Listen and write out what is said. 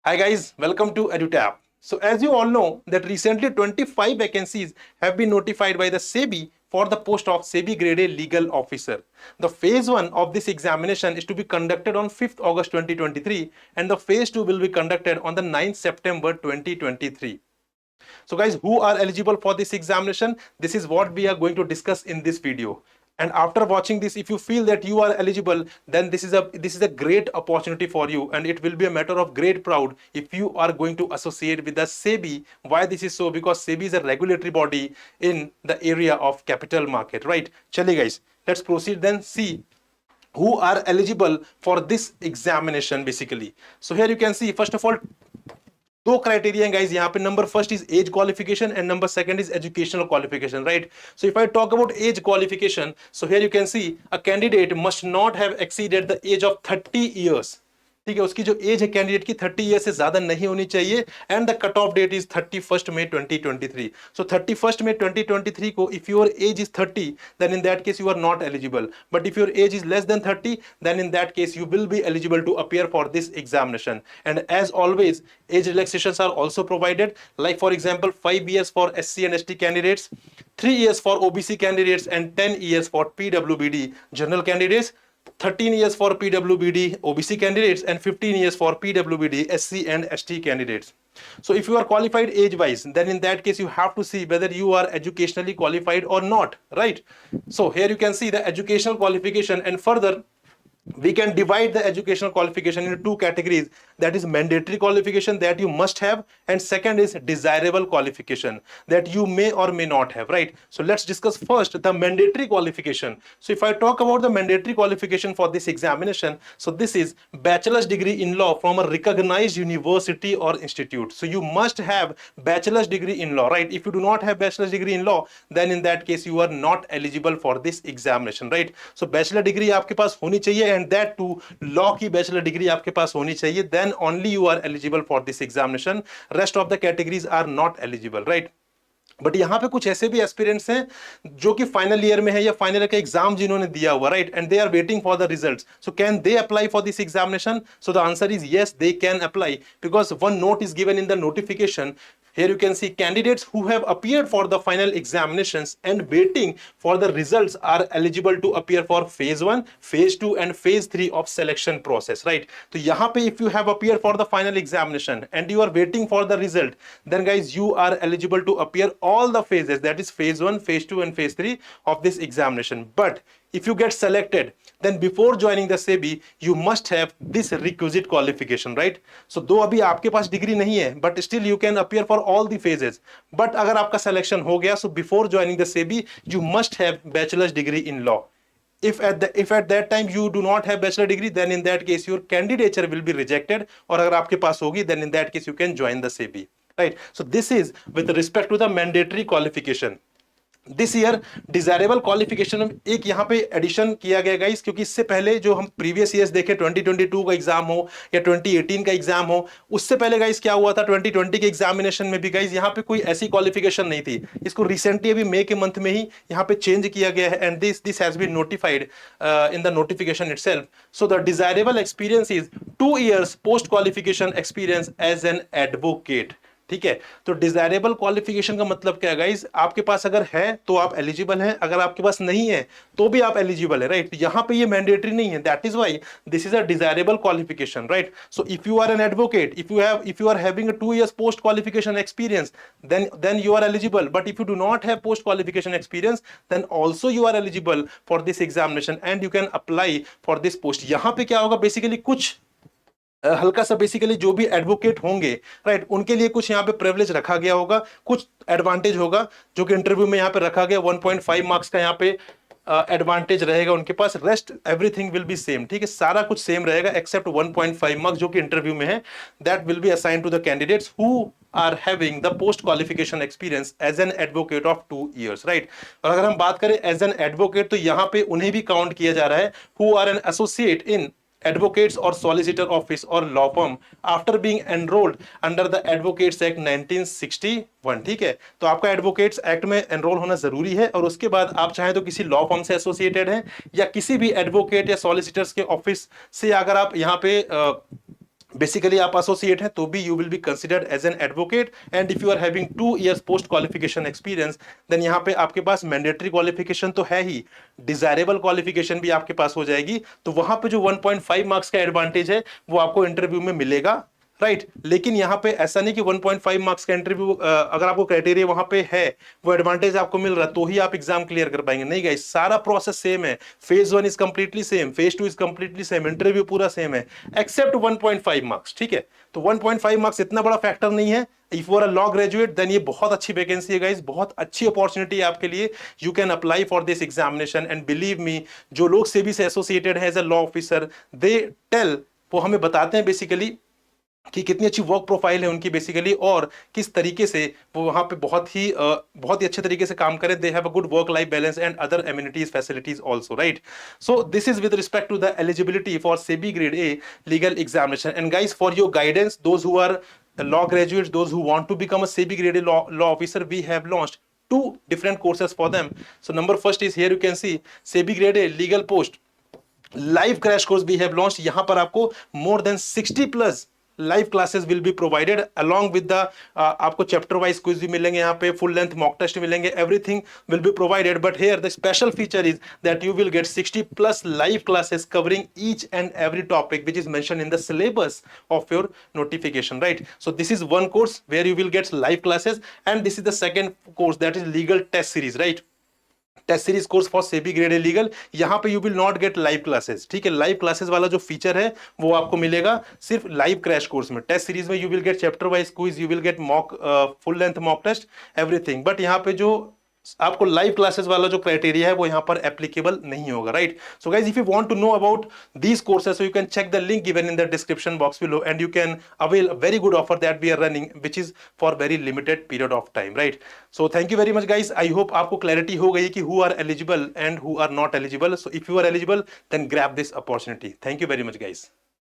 Hi guys, welcome to EduTap. So as you all know that recently 25 vacancies have been notified by the SEBI for the post of SEBI Grade A Legal Officer. The phase 1 of this examination is to be conducted on 5th August 2023 and the phase 2 will be conducted on the 9th September 2023. So guys, who are eligible for this examination? This is what we are going to discuss in this video. And after watching this, if you feel that you are eligible, then this is a great opportunity for you, and it will be a matter of great proud if you are going to associate with the SEBI. Why this is so? Because SEBI is a regulatory body in the area of capital market, right? Chale guys, let's proceed then see who are eligible for this examination basically. So here you can see, first of all, दो criteria guys यहाँ पे. Number first is age qualification and number second is educational qualification, right? So if I talk about age qualification, so here you can see a candidate must not have exceeded the age of 30 years. ठीक है, उसकी जो as है candidate की 30 year से ज्यादा नहीं होनी चाहिए. And the cut off date is 31st May 2023. So 31st May 2023 को if your age is 30, then in that case you are not eligible. But if your age is less than 30, then in that case you will be eligible to appear for this examination. And as always, age relaxations are also provided, like for example 5 years for SC and ST candidates, 3 years for OBC candidates, and 10 years for PWBD general candidates, 13 years for PWBD OBC candidates, and 15 years for PWBD SC and ST candidates. So if you are qualified age wise, then in that case you have to see whether you are educationally qualified or not, right? So here you can see the educational qualification, and further we can divide the educational qualification into two categories. That is mandatory qualification that you must have, and second is desirable qualification that you may or may not have, right? So let's discuss first the mandatory qualification. So if I talk about the mandatory qualification for this examination, so this is bachelor's degree in law from a recognized university or institute. So you must have bachelor's degree in law, right? If you do not have bachelor's degree in law, then in that case you are not eligible for this examination, right? So bachelor degree आपके पास होनी चाहिए, and that too law की bachelor degree आपके पास होनी चाहिए, then only you are eligible for this examination. Rest of the categories are not eligible, right? But यहाँ पे कुछ ऐसे भी एस्पिरेंट्स हैं जो कि फाइनल ईयर में है या फाइनल ईयर का एग्जाम जिन्होंने दिया हुआ, right? And they are waiting for the results. So can they apply for this examination? So the answer is yes, they can apply, because one note is given in the notification. Here you can see candidates who have appeared for the final examinations and waiting for the results are eligible to appear for phase 1, phase 2 and phase 3 of selection process, right? तो यहाँ पे if you have appeared for the final examination and you are waiting for the result, then guys you are eligible to appear all the phases, that is phase 1, phase 2 and phase 3 of this examination. But if you get selected, then before joining the SEBI you must have this requisite qualification, right? So दो अभी आपके पास degree नहीं है, but still you can appear for all the phases. But अगर आपका selection हो गया, so before joining the SEBI you must have bachelor's degree in law. If at that time you do not have bachelor degree, then in that case your candidature will be rejected. और अगर आपके पास होगी, then in that case you can join the SEBI, right? So this is with respect to the mandatory qualification. This year desirable qualification में एक यहाँ पे addition किया गया गाइस, क्योंकि इससे पहले जो हम प्रीवियस ईयर्स देखे 2022 का एग्जाम हो या 2018 का एग्जाम हो, उससे पहले गाइस क्या हुआ था 2020 के एग्जामिनेशन में भी गाइस यहाँ पे कोई ऐसी क्वालिफिकेशन नहीं थी. इसको रिसेंटली अभी मई के मंथ में ही यहाँ पे चेंज किया गया है, and this has been notified in the notification itself. So the desirable experience is 2 years post qualification experience as an advocate. ठीक है, तो डिजायरेबल क्वालिफिकेशन का मतलब क्या है गाइस? आपके पास अगर है तो आप एलिजिबल हैं, अगर आपके पास नहीं है तो भी आप एलिजिबल है, राइट? यहां पे ये मैंडेटरी नहीं है, that is why this is a desirable qualification, right? So if you are an advocate, if you are having a 2 years post qualification experience, then you are eligible. But if you do not have post qualification experience, then also you are eligible for this examination and you can apply for this post. यहां पे क्या होगा basically, कुछ हल्का सा basically जो भी advocate होंगे, राइट, उनके लिए कुछ यहाँ पे प्रिविलेज रखा गया होगा, कुछ एडवांटेज होगा जो कि इंटरव्यू में यहाँ पे रखा गया. 1.5 मार्क्स का यहाँ पे एडवांटेज रहेगा उनके पास. Rest everything will be same, ठीक है, सारा कुछ सेम रहेगा एक्सेप्ट 1.5 मार्क्स जो कि इंटरव्यू में है. That will be assign to the candidates who are having the post qualification experience as an advocate of 2 years, right? और अगर हम बात करें एज एन एडवोकेट, तो यहाँ पे उन्हें भी काउंट किया जा रहा है who are an associate in advocates or solicitor office or law firm after being enrolled under the Advocates Act 1961. ठीक है, तो आपका एडवोकेट्स एक्ट में एनरोल होना जरूरी है, और उसके बाद आप चाहें तो किसी लॉ फर्म से एसोसिएटेड हैं या किसी भी एडवोकेट या सॉलिसिटर्स के ऑफिस से अगर आप यहाँ पे बेसिकली आप एसोसिएट हैं तो भी you will be considered as an advocate, and if you are having 2 years post qualification experience, then यहाँ पे आपके पास मैंडेटरी क्वालिफिकेशन तो है ही, डिजायरेबल क्वालिफिकेशन भी आपके पास हो जाएगी। तो वहां पे जो 1.5 मार्क्स का एडवांटेज है वो आपको इंटरव्यू में मिलेगा, राइट। लेकिन यहाँ पे ऐसा नहीं कि 1.5 मार्क्स का इंटरव्यू अगर आपको क्राइटेरिया वहां पे है, वो एडवांटेज आपको मिल रहा है तो ही आप एग्जाम क्लियर कर पाएंगे, नहीं गाइस, सारा प्रोसेस सेम है। Phase 1 is completely same, phase 2 is completely same, interview पूरा सेम है, एक्सेप्ट 1.5 मार्क्स, ठीक है। तो 1.5 मार्क्स इतना बड़ा फैक्टर नहीं है। If you are a law graduate then ये बहुत अच्छी वैकेंसी है गाइस, बहुत अच्छी अपॉर्चुनिटी है आपके लिए। You can apply for this examination, and believe me, जो लोग सेबी से एसोसिएटेड है as a law officer, they tell, वो हमें बताते हैं बेसिकली कि कितनी अच्छी वर्क प्रोफाइल है उनकी बेसिकली, और किस तरीके से वो वहां पे बहुत ही अच्छे तरीके से काम करें। They have a good work life balance and other amenities facilities also, right. So this is with respect to the eligibility for SEBI grade A legal examination. And guys, for your guidance, those who are law graduates, those who want to become a SEBI grade law officer, we have launched 2 different courses for them. So number first is, here you can see, SEBI grade A legal post live crash course we have launch. यहां पर आपको more than 60 plus live classes will be provided along with the, आपको chapter wise quiz भी मिलेंगे, यहाँ पे full length mock test मिलेंगे, everything will be provided. But here the special feature is that you will get 60 plus live classes covering each and every topic which is mention in the syllabus of your notification, right. So this is one course where you will get live classes, and this is the second course that is legal test series, right. Test series course for SEBI grade A legal, यहां पे you will not get live classes, ठीक है। Live classes वाला जो feature है वो आपको मिलेगा सिर्फ लाइव क्रैश कोर्स में। टेस्ट सीरीज में you will get chapter wise quiz, you will get mock, full length mock test, everything. But यहाँ पे जो आपको लाइव क्लासेस वाला जो क्राइटेरिया है वो यहाँ पर एप्लीकेबल नहीं होगा, right. So guys, if you want to know about these courses, so you can check the link given in the description box below, and you can avail a very good offer that we are running, which is for very limited period of time, right? So thank you very much guys, I hope आपको clarity हो गई कि who are eligible and who are not eligible. So if you are eligible, then grab this opportunity. Thank you very much guys.